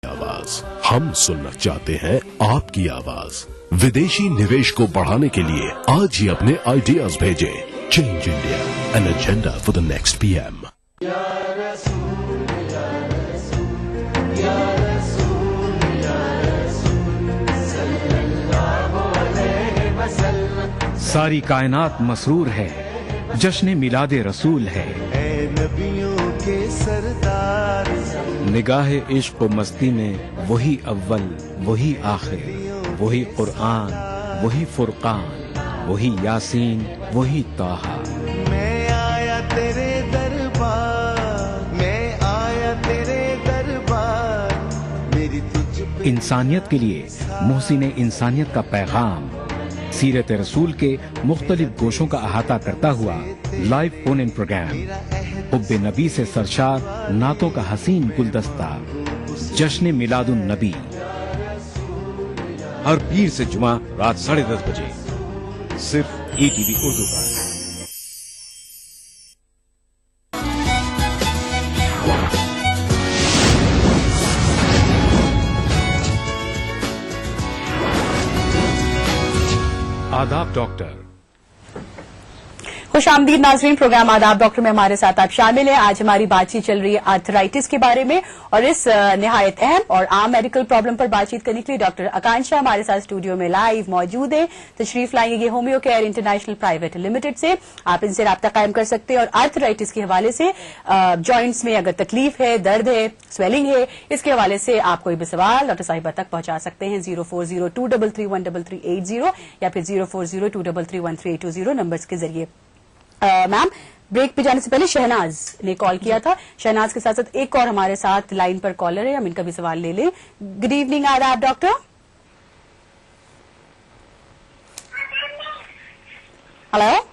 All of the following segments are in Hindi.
आवाज हम सुनना चाहते हैं आपकी आवाज। विदेशी निवेश को बढ़ाने के लिए आज ही अपने आइडियाज भेजें। Change India, an agenda for the next PM. सारी कायनात मसरूर है, जश्न मिलादे रसूल है। ऐ नबियों के सरदार, निगाहे इश्क व मस्ती में वही अव्वल वही आखिर, वही कुरआन वही फुरकान, वही यासीन वही ताहा। मैं आया तेरे दरबार, मैं आया तेरे दरबार, मेरी तुझ पे इंसानियत के लिए मोहसिन इंसानियत का पैगाम सीरत रसूल के मुख्तलिफ गोशों का अहाता करता हुआ लाइव फोन इन प्रोग्राम, हुब्बे नबी से सरशार नातों का हसीन गुलदस्ता, जश्न मिलादुन नबी, हर पीर से जुमा रात 10:30 बजे सिर्फ ईटीवी उर्दू पर। आदाब डॉक्टर। खुशामदीद नाजरीन, प्रोग्राम आदाब डॉक्टर में हमारे साथ आप शामिल हैं। आज हमारी बातचीत चल रही है आर्थराइटिस के बारे में और इस निहायत अहम और आम मेडिकल प्रॉब्लम पर बातचीत करने के लिए डॉक्टर आकांक्षा हमारे साथ स्टूडियो में लाइव मौजूद हैं। तशरीफ लाएंगे homeo care international private limited से। आप इनसे राब्ता कायम कर सकते हैं और आर्थराइटिस के हवाले से जॉइंट्स में अगर तकलीफ है, दर्द है, स्वेलिंग है, इसके हवाले से आप कोई भी सवाल डॉक्टर साहिबा तक पहुंचा सकते हैं। 0402331380 या फिर 0402331380 नंबर्स के जरिए। मैम, ब्रेक पे जाने से पहले शहनाज ने कॉल किया था। शहनाज के साथ साथ एक और हमारे साथ लाइन पर कॉलर है, हम इनका भी सवाल ले लें। गुड इवनिंग आदाब डॉक्टर। Hello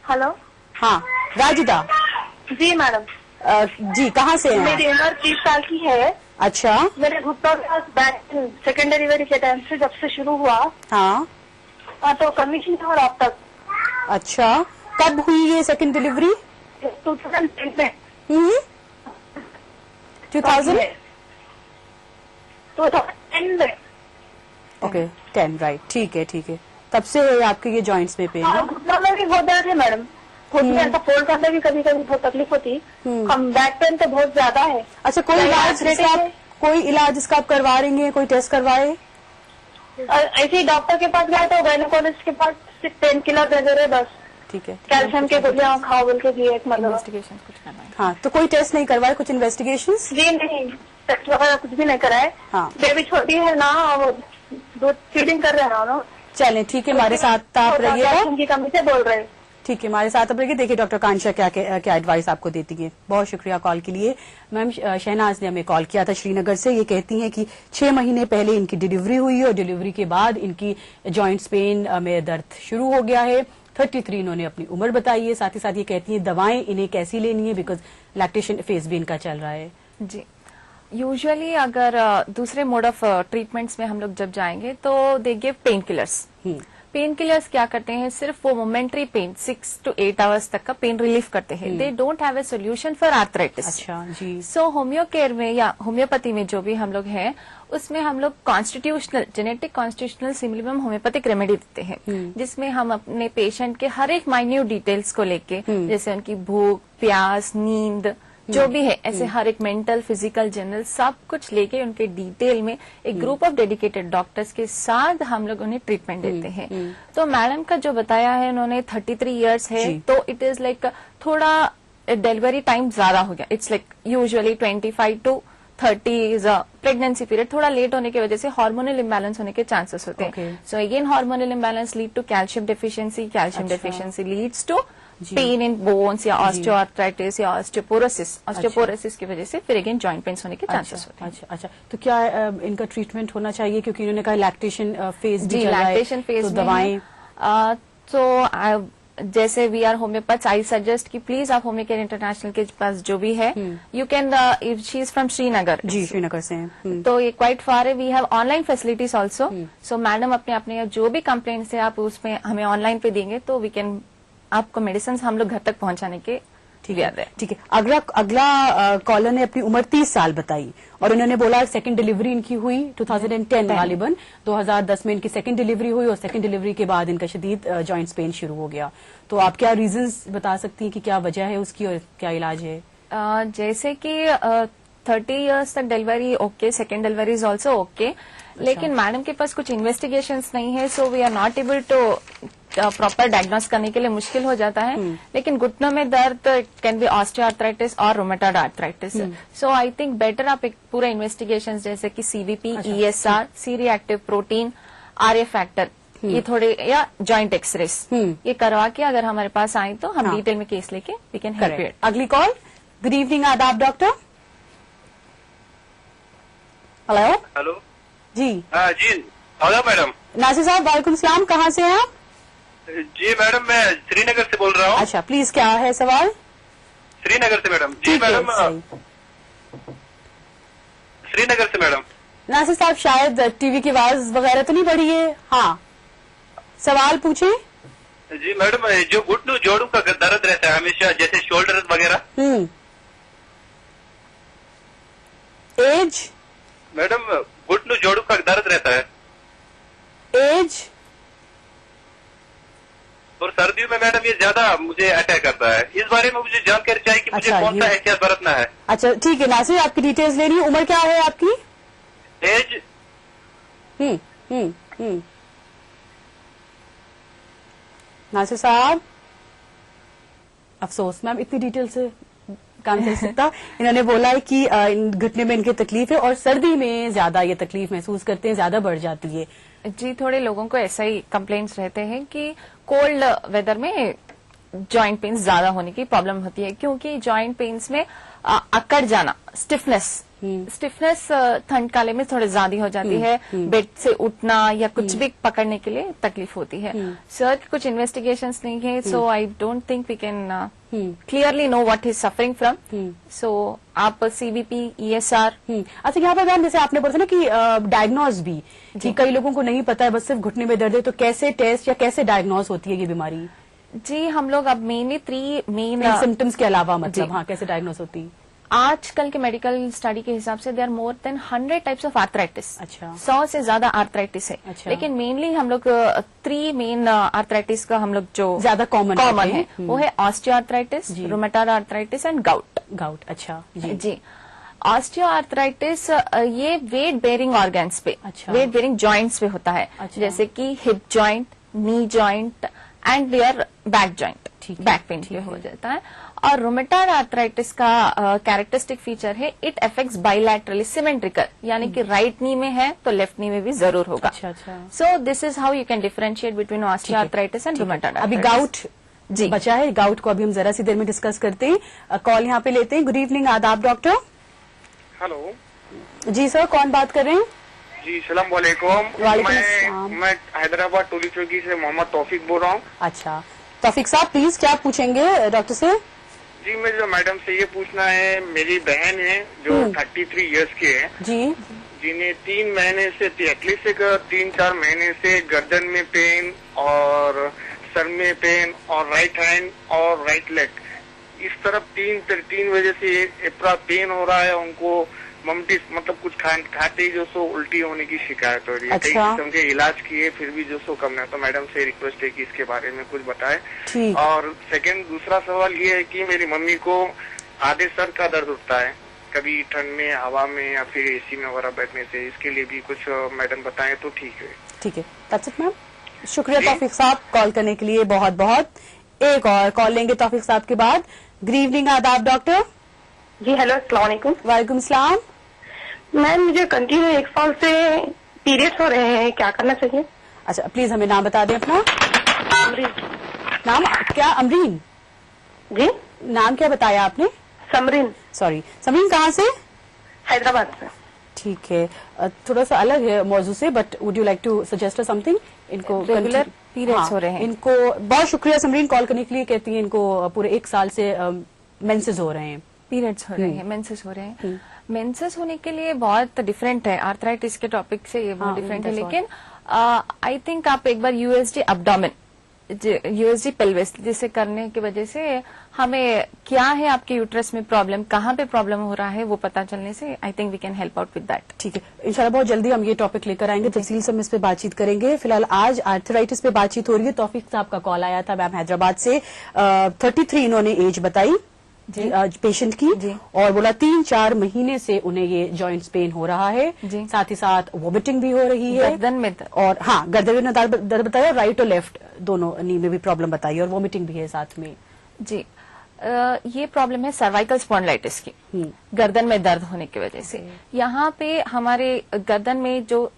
hello. हाँ, राजिदा जी मैडम। जी, कहाँ से हैं? मेरी उम्र 30 साल की है। अच्छा। मेरे घुटनों में सेकेंड डिलीवरी के टाइम से जब से शुरू हुआ, हाँ, तो कमी नहीं हो रहा अब तक। अच्छा, कब हुई ये सेकंड डिलीवरी? 2010 में। 2010 में। ओके, 10, राइट, ठीक है ठीक है। तब से आपके ये जॉइंट्स में पेन है? घुटनों में भी बहुत दर्द है मैडम। घुटने ऐसा फोल्ड करने भी कभी कभी बहुत तकलीफ होती। हम बैक पेन तो बहुत ज्यादा है। अच्छा, कोई इलाज इसका आप करवा रही हैं? कोई टेस्ट करवाए? ऐसे ही डॉक्टर के पास गए तो गायनोकोलॉजिस्ट के पास पेन किलर दे दे रहे बस। ठीक है, कैल्शियम के गोलियां खाओ बोल के दिए एक मतलब। इन्वेस्टिगेशन कुछ करवाए? हाँ, तो कोई टेस्ट नहीं करवाए, कुछ इन्वेस्टिगेशंस? जी नहीं, टेस्ट वगैरह कुछ भी नहीं कराए। हाँ, बेबी छोटी है ना, वो दूध फीडिंग कर रहे हैं ना। चलें, ठीक है, हमारे साथ आप रहिएगा। उनकी कमी से बोल रहे हैं। ठीक है, हमारे साथ आप रहिए। देखिए डॉक्टर कांक्षा क्या एडवाइस आपको देती है। बहुत शुक्रिया कॉल के लिए। मैम, शहनाज ने हमें कॉल किया था श्रीनगर से। ये कहती हैं कि 6 महीने पहले इनकी डिलीवरी हुई और डिलीवरी के बाद इनकी जॉइंट्स पेन में दर्द शुरू हो गया है। 33 इन्होंने अपनी उम्र बताई है। साथ ही साथ ये कहती हैं दवाएं इन्हें कैसी लेनी है, बिकॉज लैक्टेशन फेज भी इनका चल रहा है। जी, यूजुअली अगर दूसरे मोड ऑफ ट्रीटमेंट्स में हम लोग जब जाएंगे तो they give pain killers. Pain killers क्या करते हैं, सिर्फ वो मोमेंट्री पेन 6 to 8 आवर्स तक का पेन रिलीफ करते हैं। They don't have a solution for arthritis. अच्छा जी। सो होम्यो केयर में या होम्योपैथी में जो भी हम लोग हैं, उसमें हम लोग constitutional genetic constitutional similimum homeopathic remedy देते हैं, जिसमें हम अपने पेशेंट के हर एक माइन्यूट डिटेल्स को लेके, जैसे उनकी भूख, प्यास, नींद, जो भी है, ऐसे हर एक मेंटल, फिजिकल, जनरल सब कुछ लेके उनके डिटेल में एक ग्रुप ऑफ डेडिकेटेड डॉक्टर्स के साथ हम लोग उन्हें ट्रीटमेंट देते हैं। तो मैडम का जो बताया है उन्होंने 33 इयर्स है, तो इट इज लाइक थोड़ा डिलीवरी टाइम ज्यादा हो गया। It's like usually 25 to 30 is a pregnancy period. थोड़ा लेट होने की वजह से हार्मोनल इम्बैलेंस होने के चांसेस होते हैं। So again hormonal imbalance lead to calcium deficiency, calcium deficiency leads to pain in bones या ऑस्टियोआर्थराइटिस या ऑस्टियोपोरोसिस की वजह से फिर अगेन जॉइंट पेन्स होने के चांसेस होते हैं। अच्छा, तो क्या इनका ट्रीटमेंट होना चाहिए, क्योंकि इन्होंने कहा लैक्टेशन फेज जी, लैक्टेशन फेज तो दवाएं? तो जैसे we are homeopath, I suggest कि प्लीज आप होम्यो केयर इंटरनेशनल के पास जो भी है, you can, if she is from Srinagar. जी, श्रीनगर से हैं। तो ये क्वाइट फार है। We have online facilities also. So madam अपने जो भी कंप्लेंट्स है आप उसमें हमें ऑनलाइन पे देंगे तो वी कैन आपको मेडिसिन हम लोग घर तक पहुंचाने के ठीक we है are there. ठीक है। अगला कॉलर ने अपनी उम्र 30 साल बताई और उन्होंने बोला सेकंड डिलीवरी इनकी हुई 2010 गालिबन 2010 में इनकी सेकंड डिलीवरी हुई और सेकंड डिलीवरी के बाद इनका शदीद जॉइंट्स पेन शुरू हो गया। तो आप क्या रीजंस बता सकती हैं कि क्या वजह है उसकी और क्या इलाज है? जैसे कि 30 इयर्स तक delivery okay, second delivery is also okay, लेकिन मैडम के पास कुछ इन्वेस्टिगेशंस नहीं है, so we are not able to proper diagnose करने के लिए मुश्किल हो जाता है। लेकिन घुटनों में दर्द कैन बी ऑस्टियोआर्थराइटिस और rheumatoid arthritis. So I think better आप एक पूरा इन्वेस्टिगेशन जैसे कि CVP, ESR, C reactive protein, RA factor, ये थोड़े या जॉइंट एक्सरेस ये करवा के अगर हमारे पास आए तो हम डिटेल में केस लेके वी कैन हेल्प यू। अगली कॉल। गुड इवनिंग, आदाब डॉक्टर। हेलो हेलो जी। हाँ जी, हेलो मैडम। नासिर साहब वालेकुम सलाम, कहाँ से हैं आप? जी मैडम, मैं श्रीनगर से बोल रहा हूँ। अच्छा प्लीज, क्या है सवाल? श्रीनगर से मैडम। जी ठीक है, मैडम, सही। श्रीनगर से मैडम। नासिर साहब शायद टीवी की आवाज वगैरह तो नहीं बढ़ी है? हाँ, सवाल पूछे। जी मैडम, जो घुटनों जोड़ों का दर्द रहता है हमेशा, जैसे शोल्डर वगैरह। एज? मैडम, घुटनों जोड़ों का दर्द रहता है। एज? और सर्दियों में मैडम ये ज्यादा मुझे अटैक करता है। इस बारे में मुझे जानकारी चाहिए कि मुझे अच्छा, कौन सा एहतियात बरतना है। अच्छा ठीक है नासिर, आपकी डिटेल्स लेनी है। उम्र क्या है आपकी? एज? नासिर साहब, अफसोस मैम इतनी डिटेल से काम चल सकता। इन्होंने बोला है कि घुटने में इनकी तकलीफ है और सर्दी में ज्यादा ये तकलीफ महसूस करते हैं, ज्यादा बढ़ जाती है। जी, थोड़े लोगों को ऐसा ही कंप्लेंट्स रहते हैं कि कोल्ड वेदर में जॉइंट पेन्स ज्यादा होने की प्रॉब्लम होती है, क्योंकि जॉइंट पेन्स में अकड़ जाना, स्टिफनेस ठंड काले में थोड़ी ज्यादा हो जाती है। बेड से उठना या कुछ भी पकड़ने के लिए तकलीफ होती है। सर कुछ इन्वेस्टिगेशंस नहीं है, so I don't think we can clearly know what is suffering from. So आप CBP, ESR। अच्छा, यहाँ पर मैम जैसे आपने बोला था ना कि डायग्नोज भी, कि कई लोगों को नहीं पता है, बस सिर्फ घुटने में दर्द है, तो कैसे टेस्ट या कैसे डायग्नोज होती है ये बीमारी? जी, हम लोग अब मेनली 3 मेन सिम्टम्स के अलावा मतलब हाँ कैसे डायग्नोज होती है? आजकल के मेडिकल स्टडी के हिसाब से there are more than 100 types of arthritis. अच्छा, 100 से ज्यादा आर्थराइटिस है। अच्छा। लेकिन मेनली हम लोग 3 मेन आर्थराइटिस का हम लोग जो ज्यादा कॉमन है वो है osteoarthritis, rheumatoid arthritis and gout. अच्छा जी, ऑस्टियोआर्थराइटिस ये वेट बेयरिंग ऑर्गन्स पे, वेट बेयरिंग जॉइंट्स पे होता है। अच्छा। जैसे कि hip joint, knee joint and there back joint, back pain पे हो जाता है। और रोमेटॉइड आर्थराइटिस का कैरेक्टरिस्टिक फीचर है, इट अफेक्ट्स बाइलैटरली सिमेट्रिकल, यानी कि राइट नी में है तो लेफ्ट नी में भी जरूर होगा। अच्छा। So this is how you can differentiate between osteoarthritis and rheumatoid अभी आर्थराइटिस। गाउट जी बचा है, गाउट को अभी हम जरा सी देर में डिस्कस करते हैं। कॉल यहाँ पे लेते हैं। गुड इवनिंग, आदाब डॉक्टर। हेलो जी सर, कौन बात कर रहे हैं? जी, सलाम वालेकुम। वालेकुम अस्सलाम। मैं हैदराबाद टोली चौकी से मोहम्मद तौफीक बोल रहा हूँ। अच्छा तौफीक साहब, प्लीज क्या पूछेंगे डॉक्टर से? जी, मुझे मैडम से ये पूछना है, मेरी बहन है जो 33 इयर्स की है जी, जिन्हें 3 महीने से एटलीस्ट 3-4 महीने से गर्दन में पेन और सर में पेन और राइट हैंड और राइट लेग इस तरफ 3 वजह से इतना पेन हो रहा है उनको। ममटी मतलब कुछ खाते ही जो सो उल्टी होने की शिकायत हो रही है। कई अच्छा। किस्म के इलाज किए फिर भी जो सो कम नहीं। तो मैडम से रिक्वेस्ट है कि इसके बारे में कुछ बताएं। ठीक। और दूसरा सवाल ये है कि मेरी मम्मी को आधे सर का दर्द उठता है, कभी ठंड में, हवा में या फिर AC में वगैरह बैठने से। इसके लिए भी कुछ मैडम बताएं तो ठीक है। ठीक है, दैट्स इट मैम। शुक्रिया तौफीक साहब कॉल करने के लिए, बहुत बहुत। एक और कॉल लेंगे तौफीक साहब के बाद। गुड इवनिंग, आदाब डॉक्टर। जी हेलो, अस्सलाम वालेकुम। वालेकुम सलाम। मैम मुझे कंटिन्यू 1 साल से पीरियड्स हो रहे हैं, क्या करना चाहिए? अच्छा प्लीज हमें नाम बता दें अपना। अमरीन। नाम क्या? अमरीन जी, नाम क्या बताया आपने? समरीन। सॉरी, समरीन कहाँ से? हैदराबाद से। ठीक है, थोड़ा सा अलग है मौजू से, but would you like to suggest something? इनको रेगुलर पीरियड्स हो रहे हैं इनको। बहुत शुक्रिया समरीन कॉल करने के लिए। कहती है इनको पूरे 1 साल से मेंसेस हो रहे हैं, पीरियड्स हो रहे हैं, मेंसेस हो रहे हैं। मेंसेस होने के लिए बहुत डिफरेंट है, आर्थराइटिस के टॉपिक से ये बहुत डिफरेंट है। लेकिन आई थिंक आप एक बार USG एब्डोमेन यूएसजी पेल्विस, जिसे करने की वजह से हमें क्या है आपके यूट्रस में प्रॉब्लम, कहाँ पे प्रॉब्लम हो रहा है, वो पता चलने से I think we can help out with that. ठीक है, इंशाल्लाह बहुत जल्दी हम ये टॉपिक लेकर आएंगे, तफसील से हम इस पे बातचीत करेंगे। फिलहाल आज आर्थराइटिस पे बातचीत हो रही है। तौफीक साहब का कॉल आया था मैम हैदराबाद से, 33 इन्होंने एज बताई पेशेंट की जी। और बोला 3-4 महीने से उन्हें ये जॉइंट्स पेन हो रहा है, जी। साथ ही साथ वॉमिटिंग भी हो रही है गर्दन में और हाँ गर्दन में दर्द बताया, राइट और लेफ्ट दोनों नी में भी प्रॉब्लम बताई और वॉमिटिंग भी है साथ में। जी। ये प्रॉब्लम है सर्वाइकल स्पॉन्डिलाइटिस की, गर्दन में दर्द होने की वजह से। यहाँ पे हमारे गर्दन में जो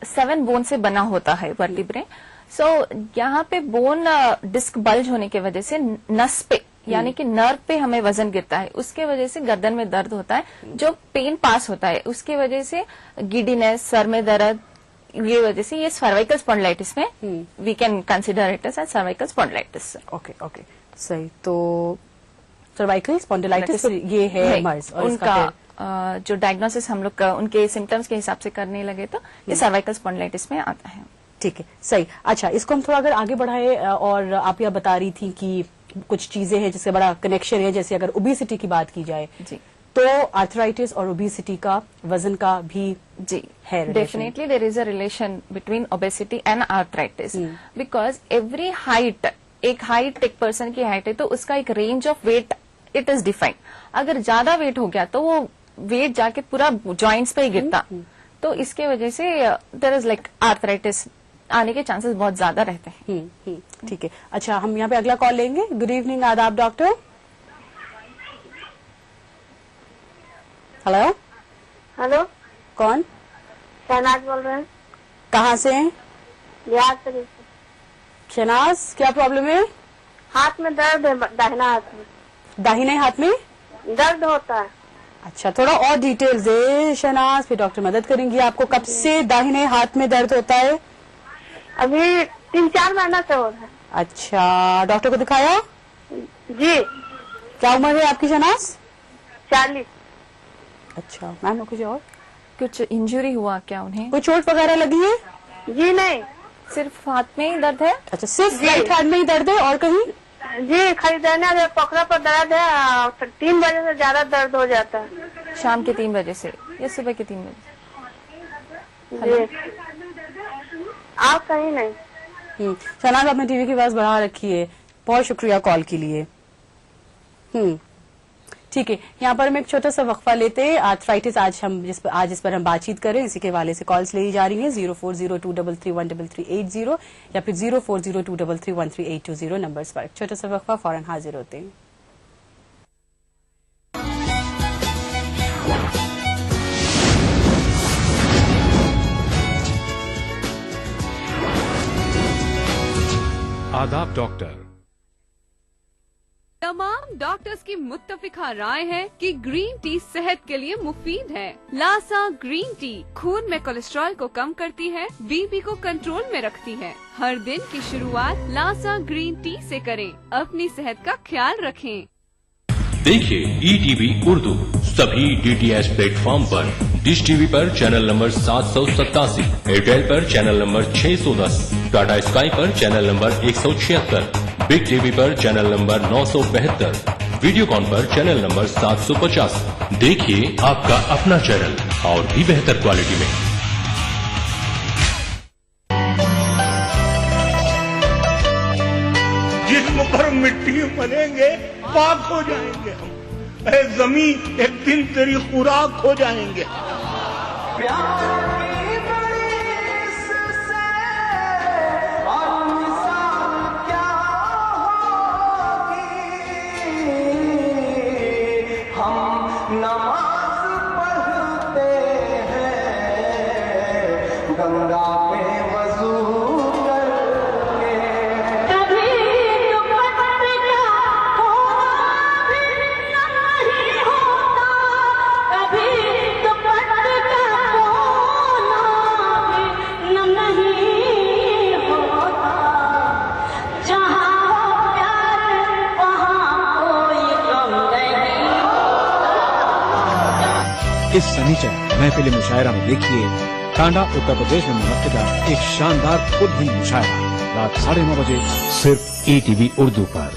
7 बोन से बना होता है वर्टिब्रे, सो यहाँ पे बोन डिस्क बल्ज होने की वजह से नस पे यानी कि नर्व पे हमें वजन गिरता है, उसके वजह से गर्दन में दर्द होता है, जो पेन पास होता है उसकी वजह से गिडीनेस, सर में दर्द, ये वजह से ये सर्वाइकल स्पॉन्डिलाइटिस में we can consider it as cervical spondylitis. Okay okay सही। तो सर्वाइकल स्पॉन्डिलाइटिस ये है मर्ज और उनका जो डायग्नोसिस हम लोग उनके सिम्टम्स के हिसाब से करने लगे तो ये सर्वाइकल स्पॉन्डिलाइटिस में आता है। ठीक है सही। अच्छा, इसको हम थोड़ा अगर आगे बढ़ाए और आप यह बता रही थी कि कुछ चीजें हैं जिससे बड़ा कनेक्शन है, जैसे अगर ओबेसिटी की बात की जाए जी, तो आर्थराइटिस और ओबेसिटी का वजन का भी जी है definitely there is a relation between obesity and arthritis, because every height, एक हाइट एक पर्सन की हाइट है तो उसका एक range of weight it is defined. अगर ज्यादा वेट हो गया तो वो वेट जाके पूरा जॉइंट्स पे ही गिरता, तो इसके वजह से देयर इज लाइक आर्थराइटिस आने के चांसेस बहुत ज्यादा रहते हैं। ठीक है। अच्छा, हम यहाँ पे अगला कॉल लेंगे। गुड इवनिंग, आदाब डॉक्टर। हेलो हेलो, कौन? शहनाज बोल रहे हैं। कहाँ से हैं? बिहार से। शहनाज, क्या प्रॉब्लम है? हाथ में दर्द है, दाहिना हाथ में दाहिने हाथ में दर्द होता है। अच्छा, थोड़ा और डिटेल्स दे शहनाज, फिर डॉक्टर मदद करेंगी आपको। कब से दाहिने हाथ में दर्द होता है? अभी 3-4 महीना से हो रहा है। अच्छा, डॉक्टर को दिखाया? जी। क्या उम्र है आपकी शहनाज? 40। अच्छा मैम, कुछ और? कुछ इंजरी हुआ क्या उन्हें? कोई चोट वगैरह लगी है? जी नहीं, सिर्फ हाथ में ही दर्द है? अच्छा, सिर्फ राइट हैंड में ही दर्द है और कहीं? जी, खरीदने पकड़ा पर दर्द है, 3 बजे से ज्यादा दर्द हो जाता है। शाम के 3 बजे से या सुबह के 3 बजे? जी, आप कहीं नहीं। शहनाज, आपने टीवी की आवाज बढ़ा रखी है, बहुत शुक्रिया कॉल के लिए। ठीक है, यहाँ पर हम एक छोटा सा वक्फा लेते हैं। आर्थराइटिस आज इस पर हम बातचीत करें, इसी के हवाले से कॉल्स ली जा रही हैं 040233133380 या फिर 040233133380 नंबर्स पर। छोटा सा वक्फा, फौरन हाजिर होते हैं। आदाब डॉक्टर। तमाम डॉक्टर्स की मुत्तफिका राय है कि ग्रीन टी सेहत के लिए मुफीद है। लासा ग्रीन टी खून में कोलेस्ट्रॉल को कम करती है, बीपी को कंट्रोल में रखती है। हर दिन की शुरुआत लासा ग्रीन टी से करें, अपनी सेहत का ख्याल रखें। देखिए ETV उर्दू सभी DTH प्लेटफॉर्म पर, डिश टीवी पर चैनल नंबर 787, एयरटेल पर चैनल नंबर 610, टाटा स्काई पर चैनल नंबर 176, बिग टीवी पर चैनल नंबर 972, वीडियोकॉन पर चैनल नंबर 750। देखिए आपका अपना चैनल और भी बेहतर क्वालिटी में। जिस्म पर मिट्टी मलेंगे पाक हो जाएंगे हम, ऐ जमीन एक दिन तेरी खुराक हो जाएंगे। नमाज पढ़ते हैं गंगा पे वजू करके। कभी दुपट्टे का होना भी नहीं होता, कभी दुपट्टे का होना भी नहीं होता। जहाँ हो प्यार वहाँ कोई गम नहीं। इस शनिचर महफिल मुशायरा में देखिए टांडा उत्तर प्रदेश में मुनक्किदा एक शानदार खुद ही मुशायरा रात 9:30 बजे सिर्फ ETV उर्दू पर।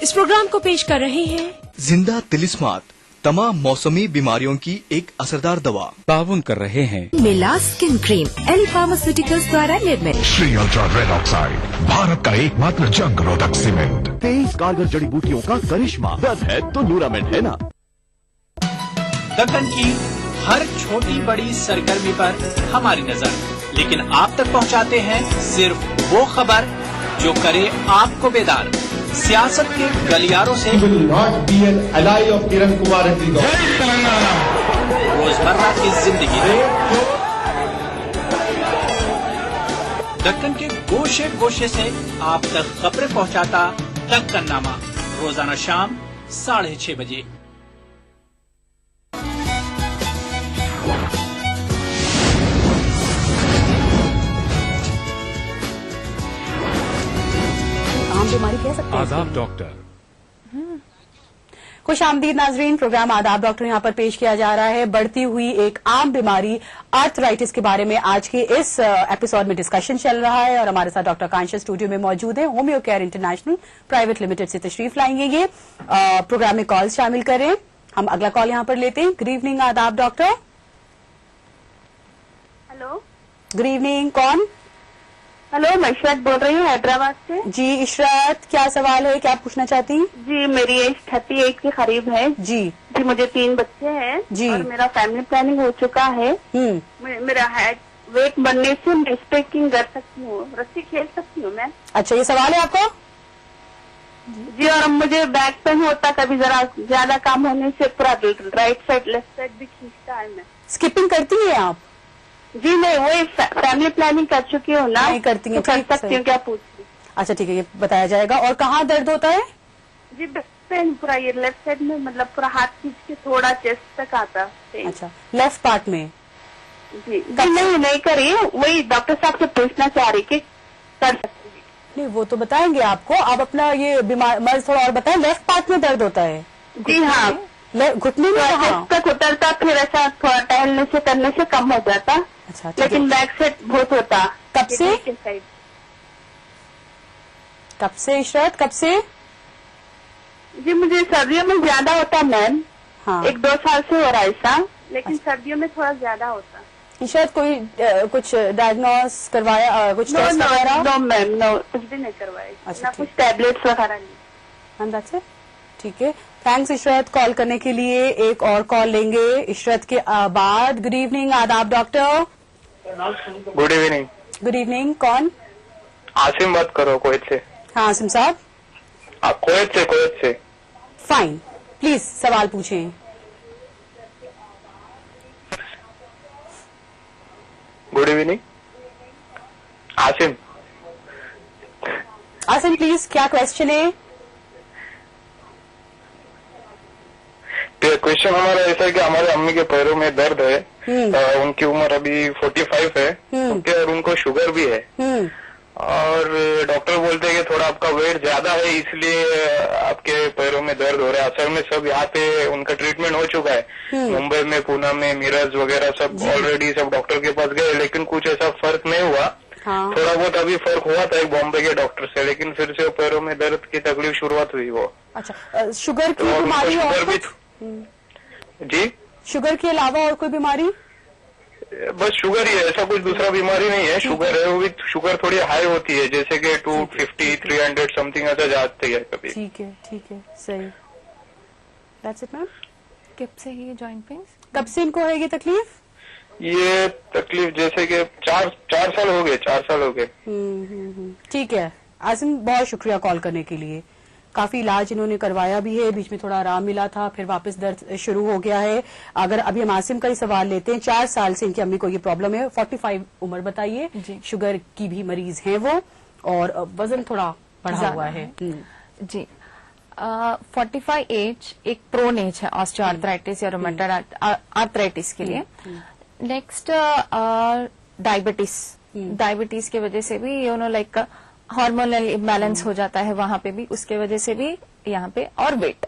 इस प्रोग्राम को पेश कर रहे हैं जिंदा तिलिस्मात, तमाम मौसमी बीमारियों की एक असरदार दवा। ताउन कर रहे हैं मिला स्किन क्रीम, एल फार्मास्यूटिकल्स द्वारा निर्मित। Shri ultra red oxide, Bharat का एकमात्र जंग रोधक सीमेंट। 23 कारगर जड़ी बूटियों का करिश्मा, दर्द है तो न्यूरामेंट है ना। दक्कन की हर छोटी बड़ी सरगर्मी पर हमारी नजर, लेकिन आप तक पहुंचाते हैं सिर्फ वो खबर जो करे आपको बेदार। सियासत के गलियारों से रोजमर्रा की जिंदगी दक्कन के गोशे गोशे से आप तक खबरें पहुंचाता दक्कननामा, रोजाना शाम 6:30 बजे। बीमारी कह सकते हैं आदाब डॉक्टर। खुश आमदीद नाजरीन, प्रोग्राम आदाब डॉक्टर यहाँ पर पेश किया जा रहा है। बढ़ती हुई एक आम बीमारी आर्थराइटिस के बारे में आज के इस एपिसोड में डिस्कशन चल रहा है और हमारे साथ डॉक्टर आकांक्षा स्टूडियो में मौजूद है। Homeo care international private limited से तशरीफ लाएंगे ये। प्रोग्राम में कॉल शामिल करें। हम अगला कॉल यहाँ पर लेते हैं। गुड इवनिंग आदाब डॉक्टर। हेलो, गुड इवनिंग, कौन? हेलो, मैं इशरत बोल रही हूँ हैदराबाद से। जी इशरत, क्या सवाल है, क्या पूछना चाहती हैं? जी, मेरी एज 38 के करीब है। जी जी, मुझे 3 बच्चे हैं जी, और मेरा फैमिली प्लानिंग हो चुका है। मेरा वेट बढ़ने से मैं स्टेकिंग कर सकती हूँ, रस्सी खेल सकती हूँ मैं। अच्छा, ये सवाल है आपका? जी, और मुझे बैक पेन होता, कभी जरा ज्यादा काम होने से पूरा राइट साइड लेफ्ट साइड भी खींचता है। मैं स्किपिंग करती हैं आप? जी नहीं, वही फैमिली प्लानिंग कर चुकी हूँ ना। नहीं करती हैं, तो कर सकती हूँ, क्या पूछ रही? अच्छा ठीक है, ये बताया जाएगा। और कहाँ दर्द होता है? जी, बैक पेन पूरा ये लेफ्ट साइड में, मतलब पूरा हाथ खींच के थोड़ा चेस्ट तक आता है। अच्छा, लेफ्ट पार्ट में? जी नहीं करी, वही डॉक्टर साहब से पूछना चाह रही कि कर सकती? नहीं, वो तो बताएंगे आपको। आप अपना ये बीमार मर्ज थोड़ा और बताएं। लेफ्ट पार्ट में दर्द होता है? जी हाँ, घुटने में चेस्ट तक उतरता, फिर ऐसा थोड़ा टहलने से करने से कम हो जाता। अच्छा, लेकिन बैक साइड बहुत होता। कब से? कब से इशरत, कब से? जी, मुझे सर्दियों में ज्यादा होता मैम। हाँ, 1-2 साल से हो रहा है ऐसा, लेकिन सर्दियों में थोड़ा ज्यादा होता। इशरत, कोई कुछ डायग्नोस करवाया, कुछ टेस्ट वगैरह? नो मैम, नो, कुछ भी नहीं करवाया। अच्छा, ना कुछ टैबलेट्स वगैरह नहीं। ठीक है, थैंक्स इशरत कॉल करने के लिए। एक और कॉल लेंगे इशरत के बाद। गुड इवनिंग आदाब doctor. Good evening. Good evening, कौन? आसिम बात करो कोयत से। हाँ आसिम साहब। आप कोयत से। फाइन, प्लीज सवाल पूछें। Good evening Asim. Asim please, क्या क्वेश्चन है? क्वेश्चन हमारा ऐसा है कि हमारे अम्मी के पैरों में दर्द है। उनकी उम्र अभी 45 है। ओके, और उनको शुगर भी है। और डॉक्टर बोलते हैं कि थोड़ा आपका वेट ज्यादा है, इसलिए आपके पैरों में दर्द हो रहा है। असल में सब यहाँ पे उनका ट्रीटमेंट हो चुका है। मुंबई में, पूना में, मिरज वगैरह सब ऑलरेडी सब डॉक्टर के पास गए, लेकिन कुछ ऐसा फर्क नहीं हुआ। थोड़ा बहुत अभी फर्क हुआ था एक बॉम्बे के डॉक्टर से, लेकिन फिर से पैरों में दर्द की तकलीफ शुरुआत हुई वो। अच्छा, शुगर की बीमारी और कुछ? जी, शुगर के अलावा और कोई बीमारी? बस शुगर ही है, ऐसा कुछ दूसरा बीमारी नहीं है। शुगर है, वो भी शुगर थोड़ी हाई होती है, जैसे कि 250, 300 समथिंग ऐसा जाती है कभी। ठीक है, सही। That's it ma'am. कब से है ये जॉइंट पेन? कब से इनको है ये तकलीफ? ये तकलीफ जैसे कि 4 साल हो गए। 4 साल हो गए। ठीक है आसिम, बहुत शुक्रिया कॉल करने के लिए। काफी इलाज इन्होंने करवाया भी है, बीच में थोड़ा आराम मिला था, फिर वापस दर्द शुरू हो गया है। अगर अभी हम आसिम का ही सवाल लेते हैं, 4 साल से इनकी अम्मी को ये प्रॉब्लम है। 45 उम्र बताइए, शुगर की भी मरीज हैं वो, और वजन थोड़ा बढ़ा हुआ है। जी, 45 एज एक प्रोन एज है ऑस्टियोआर्थराइटिस या रोमेटॉइड आर्थराइटिस के लिए। नेक्स्ट डायबिटीज की वजह से भी लाइक हार्मोनल इम्बैलेंस हो जाता है वहां पे भी, उसके वजह से भी यहाँ पे, और वेट।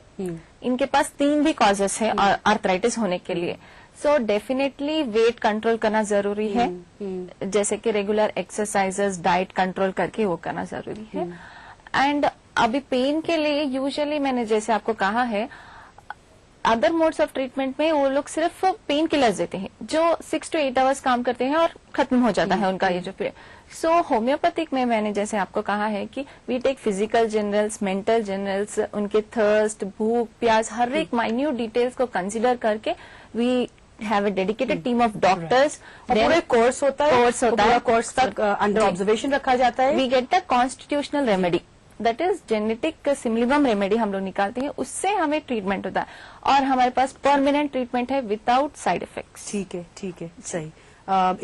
इनके पास 3 भी कॉजेस है आर्थराइटिस होने के लिए। सो डेफिनेटली वेट कंट्रोल करना जरूरी है, जैसे कि रेगुलर एक्सरसाइजेस, डाइट कंट्रोल करके वो करना जरूरी है। एंड अभी पेन के लिए यूजुअली मैंने जैसे आपको कहा है, अदर मोड्स ऑफ ट्रीटमेंट में वो लोग सिर्फ पेन किलर्स देते हैं जो 6 to 8 आवर्स काम करते हैं और खत्म हो जाता है उनका ये जो पीरियड। सो होम्योपैथिक में मैंने जैसे आपको कहा है कि we take physical generals, mental generals, उनके थर्स्ट, भूख, प्यास, हर एक माइन्यूट डिटेल्स को कंसिडर करके we have a dedicated team of doctors. पूरे कोर्स होता है, कोर्स तक अंडर जी। ऑब्जर्वेशन रखा जाता है। We get the constitutional remedy, that is genetic similimum remedy हम लोग निकालते हैं, उससे हमें ट्रीटमेंट होता है और हमारे पास परमानेंट ट्रीटमेंट है विदाउट साइड इफेक्ट्स। ठीक है, सही।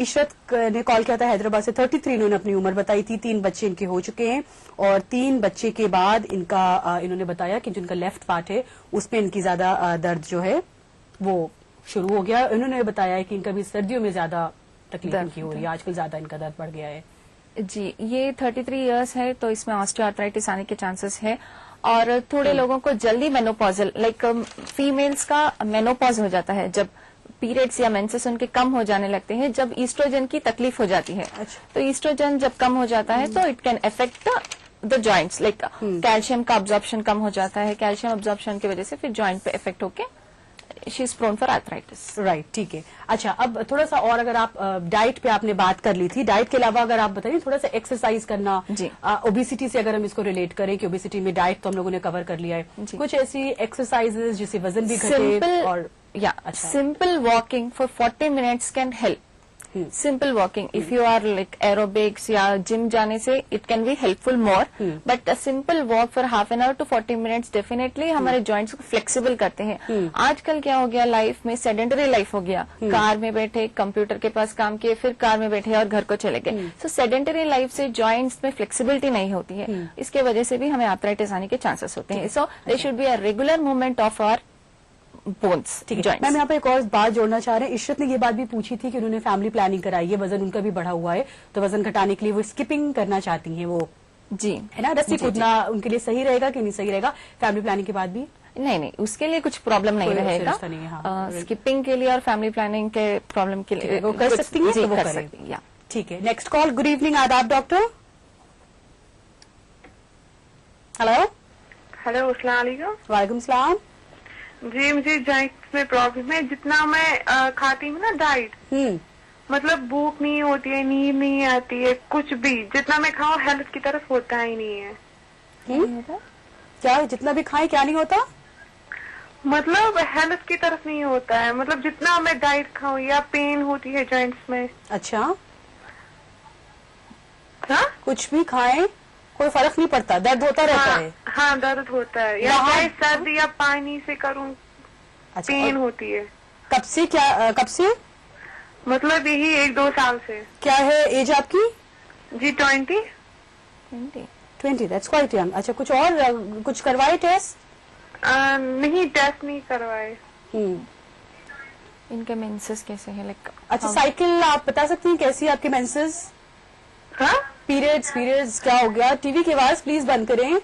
इशरत ने कॉल किया था हैदराबाद से, 33 इन्होंने अपनी उम्र बताई थी, 3 बच्चे इनके हो चुके हैं और 3 बच्चे के बाद इन्होंने बताया कि जिनका लेफ्ट पार्ट है उसमें इनकी ज्यादा दर्द जो है वो शुरू हो गया। इन्होंने बताया है कि इनका भी सर्दियों में ज्यादा तकलीफ इनकी हो रही है, आजकल ज्यादा इनका दर्द बढ़ गया है। जी, ये 33 इयर्स है तो इसमें ऑस्टियोआर्थराइटिस आने के चांसेस है और थोड़े लोगों को जल्दी मेनोपॉजल, लाइक फीमेल्स का मेनोपॉज हो जाता है जब पीरियड्स या मेंसेस उनके कम हो जाने लगते हैं, जब ईस्ट्रोजन की तकलीफ हो जाती है। तो ईस्ट्रोजन जब कम हो जाता है तो it can affect the joints, like calcium का अब्जॉर्प्शन कम हो जाता है, कैल्शियम अब्जॉर्प्शन की वजह से फिर जॉइंट पे इफेक्ट होके she is prone for arthritis. Right, ठीक है। अच्छा, अब थोड़ा सा और अगर आप डाइट पे आपने बात कर ली थी, डाइट के अलावा अगर आप बताइए थोड़ा सा एक्सरसाइज करना, ओबेसिटी से अगर हम इसको रिलेट करें कि ओबेसिटी में डाइट तो हम लोगों ने कवर कर लिया है, कुछ ऐसी एक्सरसाइजेज जिससे वजन भी घटे और simple walking for 40 minutes can help. Simple walking, if you are like aerobics या जिम जाने से it can be helpful more, but simple walk for half an hour to 40 minutes definitely हमारे जॉइंट्स को फ्लेक्सिबल करते हैं। आजकल क्या हो गया, लाइफ में सेडेंटरी लाइफ हो गया, कार में बैठे, कंप्यूटर के पास काम किए, फिर कार में बैठे और घर को चले गए। सो सेडेंटरी लाइफ से जॉइंट्स में फ्लेक्सिबिलिटी नहीं होती है, इसके वजह से भी हमें आर्थराइटिस आने के चांसेस होते हैं। So they should be a regular movement of our bones. ठीक है, मैम यहाँ पे एक और बात जोड़ना चाह रहे हैं। इशरत ने ये बात भी पूछी थी कि उन्होंने फैमिली प्लानिंग कराई है, वजन उनका भी बढ़ा हुआ है, तो वजन घटाने के लिए वो स्किपिंग करना चाहती हैं, वो जी है ना, रस्सी कूदना उनके लिए सही रहेगा कि नहीं सही रहेगा फैमिली प्लानिंग के बाद भी? नहीं, उसके लिए कुछ प्रॉब्लम नहीं रहेगा। स्किपिंग के लिए और फैमिली प्लानिंग के प्रॉब्लम के लिए वो कर सकती है, वो कर सकती है। ठीक है, नेक्स्ट कॉल। गुड इवनिंग, आदाब डॉक्टर। हेलो अस्सलाम वालेकुम। वालेकुम सलाम जी, मुझे जॉइंट्स में प्रॉब्लम है। जितना मैं खाती हूँ ना डाइट, मतलब भूख नहीं होती है, नींद नहीं आती है, कुछ भी जितना मैं खाऊं हेल्थ की तरफ होता ही नहीं है। क्या जितना भी खाएं क्या नहीं होता? मतलब हेल्थ की तरफ नहीं होता है, मतलब जितना मैं डाइट खाऊं या पेन होती है जॉइंट्स में। अच्छा, कुछ भी खाएं कोई फर्क नहीं पड़ता, दर्द होता रहता है? हाँ, दर्द होता है, या चाहे सर्द या पानी से करूं पेन होती है। कब से? कब से? मतलब यही 1-2 साल से। क्या है एज आपकी? जी 20। That's quite young. अच्छा, कुछ और कुछ करवाए टेस्ट? नहीं, टेस्ट नहीं करवाए। इनके मेंसेस कैसे है, लाइक? अच्छा, साइकिल आप बता सकती हैं कैसी है आपके मेंसेस? पीरियड्स क्या हो गया? टीवी की आवाज प्लीज बंद करें।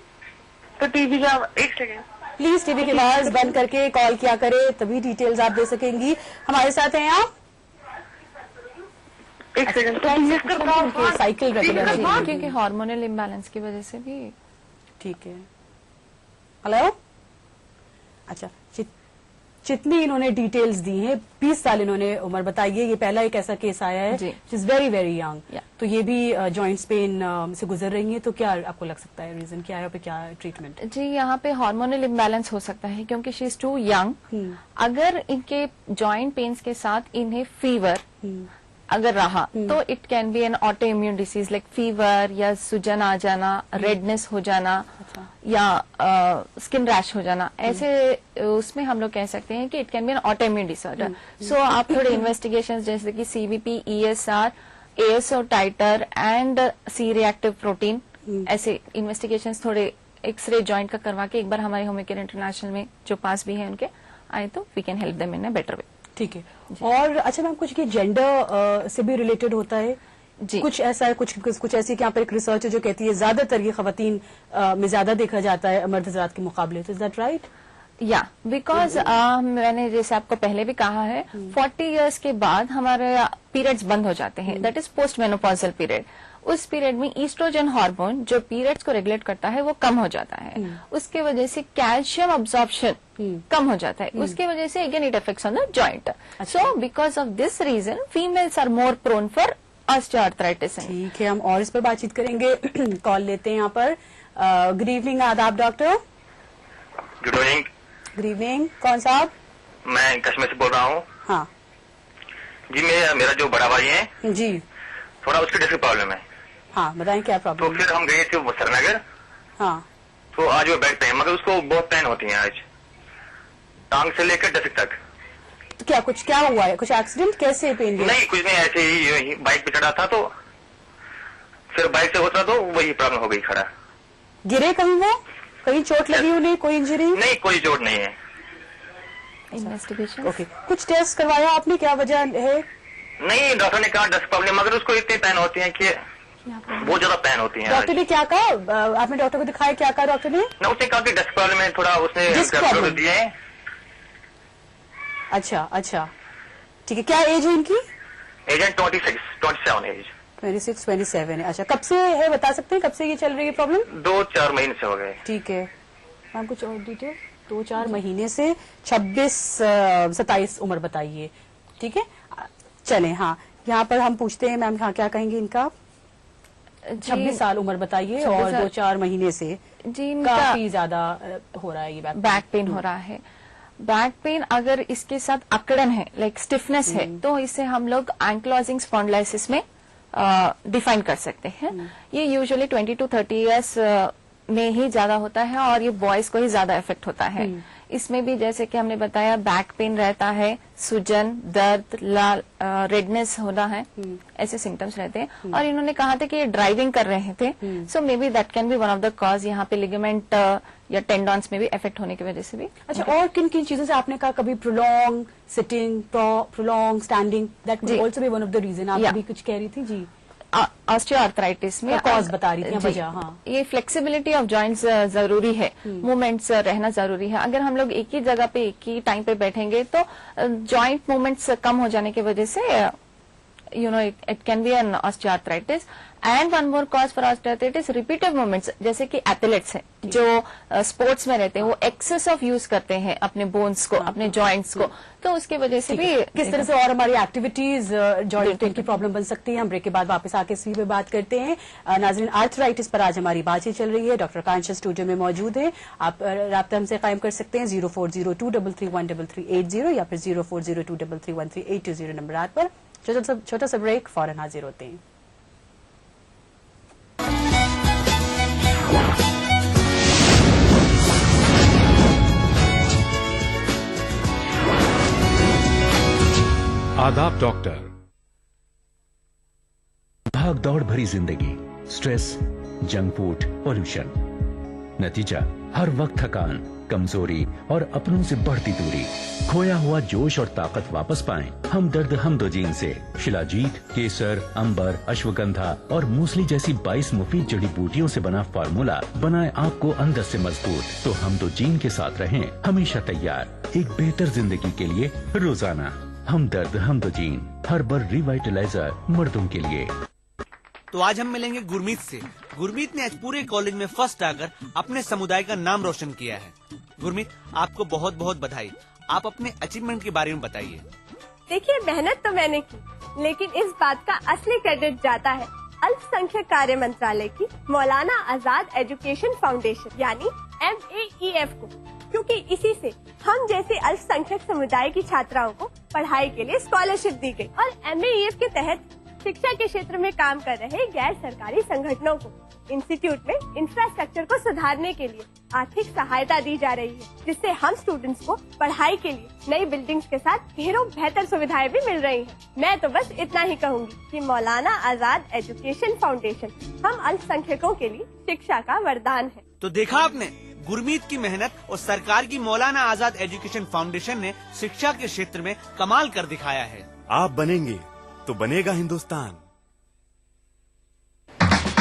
तो टीवी का एक सेकेंड प्लीज, टीवी की आवाज बंद करके कॉल किया करें, तभी डिटेल्स आप दे सकेंगी। हमारे साथ हैं आप? एक सेकेंड। साइकिल रेगुलर, क्योंकि हार्मोनल इम्बैलेंस की वजह से भी। ठीक है। हेलो, अच्छा, जितनी इन्होंने डिटेल्स दी हैं, 20 साल इन्होंने उम्र बताई है, ये पहला एक ऐसा केस आया है जिस वेरी वेरी यंग, तो ये भी जॉइंट्स पेन से गुजर रही हैं, तो क्या आपको लग सकता है रीजन क्या है, पे क्या ट्रीटमेंट? जी, यहाँ पे हार्मोनल इम्बैलेंस हो सकता है क्योंकि शी इज टू यंग। अगर इनके जॉइंट पेन्स के साथ इन्हें फीवर अगर रहा तो it can be an auto immune disease, like fever या सूजन आ जाना, रेडनेस हो जाना, या स्किन रैश हो जाना, ऐसे उसमें हम लोग कह सकते हैं कि it can be an autoimmune disorder. So आप थोड़े इन्वेस्टिगेशंस जैसे कि CBP, ESR, ASO titre and C reactive protein, ऐसे इन्वेस्टिगेशंस थोड़े एक्सरे जॉइंट का करवा के एक बार हमारे होम्योकेयर इंटरनेशनल में जो पास भी है उनके आए तो we can help them in a better way. ठीक है। और अच्छा मैम, कुछ ये जेंडर से भी रिलेटेड होता है जी? कुछ ऐसा है, कुछ ऐसी यहाँ पर एक रिसर्च है जो कहती है ज्यादातर ये खवातीन में ज्यादा देखा जाता है मर्द हज़रात के मुकाबले, तो इज दैट राइट? या बिकॉज मैंने जैसे आपको पहले भी कहा है 40 इयर्स के बाद हमारे पीरियड्स बंद हो जाते हैं, that is post menopausal period. उस पीरियड में ईस्ट्रोजन हार्मोन जो पीरियड्स को रेगुलेट करता है वो कम हो जाता है, उसके वजह से कैल्शियम अब्जॉर्प्शन कम हो जाता है, उसके वजह से again it affects on the joint. So because of this reason females are more prone for osteoarthritis. ठीक है, हम और इस पर बातचीत करेंगे। कॉल लेते हैं यहाँ पर। गुड इवनिंग, आदाब doctor. Good evening. Good evening, कौन साहब? मैं कश्मीर से बोल रहा हूँ। हाँ जी, मेरा जो बड़ा भाई है जी, थोड़ा उसकी डिस्क प्रॉब्लम है। हाँ बताएं क्या प्रॉब्लम? तो फिर हम गए थे श्रीनगर। हाँ तो आज वो बैक पेन, मगर उसको बहुत पेन होती है आज, टांग से लेकर डिस्क तक। तो क्या हुआ है? कुछ एक्सीडेंट? कैसे पेन? नहीं, कुछ नहीं, ऐसे ही बाइक पे चढ़ा था तो फिर बाइक से उतरा तो वही प्रॉब्लम हो गई खड़ा। गिरे कहीं वो? कहीं चोट लगी उन्हें? कोई इंजरी? नहीं, कोई चोट नहीं है। इन्वेस्टिगेशन ओके, कुछ टेस्ट करवाया आपने? क्या वजह है? नहीं, डॉक्टर ने कहा डिस्क प्रॉब्लम, मगर उसको इतनी पेन होती है कि बहुत ज्यादा पेन होती है। डॉक्टर ने क्या कहा? आपने डॉक्टर को दिखाया, क्या कहा डॉक्टर ने? ना, उसने कहा कि डिस्क प्रॉब्लम है, थोड़ा उसने दिए हैं। अच्छा ठीक है। क्या एज है इनकी? एज है 27 एज। 27 है। अच्छा, कब से है बता सकते हैं? कब से ये चल रही है प्रॉब्लम? 2-4 महीने से हो गए। ठीक है मैम, कुछ और डिटेल? 2-4 महीने से 26-27 उम्र बताइए। ठीक है, चलें। हाँ, यहाँ पर हम पूछते हैं मैम, हाँ क्या कहेंगे इनका? 26 साल उम्र बताइए और 2-4 महीने से जी काफी ज्यादा हो रहा है ये बैक पेन हो रहा है। बैक पेन अगर इसके साथ अकड़न है, लाइक स्टिफनेस है, तो इसे हम लोग एंक्लोजिंग स्पॉन्डिलाइसिस में डिफाइन कर सकते हैं। ये यूजुअली 20 to 30 इयर्स में ही ज्यादा होता है और ये बॉयज को ही ज्यादा इफेक्ट होता है। इसमें भी जैसे कि हमने बताया बैक पेन रहता है, सूजन, दर्द, लाल, रेडनेस होना है, ऐसे सिम्टम्स रहते हैं। और इन्होंने कहा था कि ये ड्राइविंग कर रहे थे, so maybe that can be one of the cause. यहाँ पे लिगामेंट या टेंडॉन्स में भी इफेक्ट होने की वजह से भी। अच्छा, और किन किन चीजों से आपने कहा? कभी prolong sitting, prolong standing, that could also be one of the reason. आप अभी कुछ कह रही थी जी, ऑस्टियोआर्थराइटिस में कॉज बता रही थी वजह। हाँ, ये फ्लेक्सिबिलिटी ऑफ जॉइंट्स जरूरी है, मूवमेंट्स रहना जरूरी है। अगर हम लोग एक ही जगह पे एक ही टाइम पे बैठेंगे तो जॉइंट मूवमेंट्स कम हो जाने की वजह से it can be an osteoarthritis. And one more cause for osteoarthritis, repeated movements, जैसे कि एथलीट्स हैं जो स्पोर्ट्स में रहते हैं, वो एक्सेस ऑफ यूज करते हैं अपने बोन्स को, अपने जॉइंट्स को, तो उसके वजह से भी किस तरह से और हमारी एक्टिविटीज जॉइंट पेन की प्रॉब्लम बन सकती है। हम ब्रेक के बाद वापस आके इसी पे बात करते हैं। नाज़रीन, आर्थराइटिस पर आज हमारी बातचीत चल रही है। डॉक्टर आकांक्षा स्टूडियो में मौजूद है। आप राब्ता हमसे कायम कर सकते हैं 0402331380 या फिर 0402331380 नंबर पर। छोटा सा ब्रेक, फौरन हाजिर होते हैं। आदाब डॉक्टर। भाग दौड़ भरी जिंदगी, स्ट्रेस, जंक फूड, पोल्यूशन, नतीजा हर वक्त थकान, कमजोरी और अपनों से बढ़ती दूरी। खोया हुआ जोश और ताकत वापस पाएं हमदर्द हमदोजीन से। शिलाजीत, केसर, अंबर, अश्वगंधा और मूसली जैसी 22 मुफीद जड़ी बूटियों से बना फार्मूला बनाए आपको अंदर से मजबूत। तो हमदोजीन के साथ रहें हमेशा तैयार एक बेहतर जिंदगी के लिए रोजाना। हमदर्द हमदोजीन, हर्बल रिवाइटलाइजर मर्दों के लिए। तो आज हम मिलेंगे गुरमीत से। गुरमीत ने आज पूरे कॉलेज में फर्स्ट आकर अपने समुदाय का नाम रोशन किया है। गुरमीत, आपको बहुत बहुत बधाई। आप अपने अचीवमेंट के बारे में बताइए। देखिए, मेहनत तो मैंने की, लेकिन इस बात का असली क्रेडिट जाता है अल्पसंख्यक कार्य मंत्रालय की मौलाना आजाद एजुकेशन फाउंडेशन यानी MAEF को, क्योंकि इसी से हम जैसे अल्पसंख्यक समुदाय की छात्राओं को पढ़ाई के लिए स्कॉलरशिप दी गई। और MAEF के तहत शिक्षा के क्षेत्र में काम कर रहे गैर सरकारी संगठनों को इंस्टीट्यूट में इंफ्रास्ट्रक्चर को सुधारने के लिए आर्थिक सहायता दी जा रही है, जिससे हम स्टूडेंट्स को पढ़ाई के लिए नई बिल्डिंग्स के साथ ढेरों बेहतर सुविधाएं भी मिल रही हैं। मैं तो बस इतना ही कहूँगी कि मौलाना आजाद एजुकेशन फाउंडेशन हम अल्पसंख्यकों के लिए शिक्षा का वरदान है। तो देखा आपने, गुरमीत की मेहनत और सरकार की मौलाना आजाद एजुकेशन फाउंडेशन ने शिक्षा के क्षेत्र में कमाल कर दिखाया है। आप बनेंगे तो बनेगा हिंदुस्तान।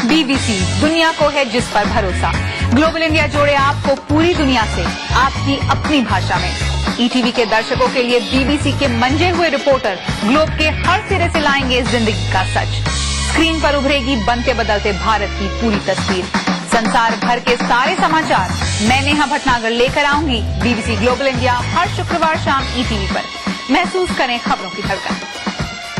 BBC, दुनिया को है जिस पर भरोसा। ग्लोबल इंडिया जोड़े आपको पूरी दुनिया से आपकी अपनी भाषा में। ईटीवी के दर्शकों के लिए बीबीसी के मंजे हुए रिपोर्टर ग्लोब के हर सिरे से लाएंगे जिंदगी का सच। स्क्रीन पर उभरेगी बनते बदलते भारत की पूरी तस्वीर। संसार भर के सारे समाचार मैं नेहा भटनागर लेकर आऊंगी बीबीसी ग्लोबल इंडिया हर शुक्रवार शाम ईटीवी पर। महसूस करें खबरों की धड़कन।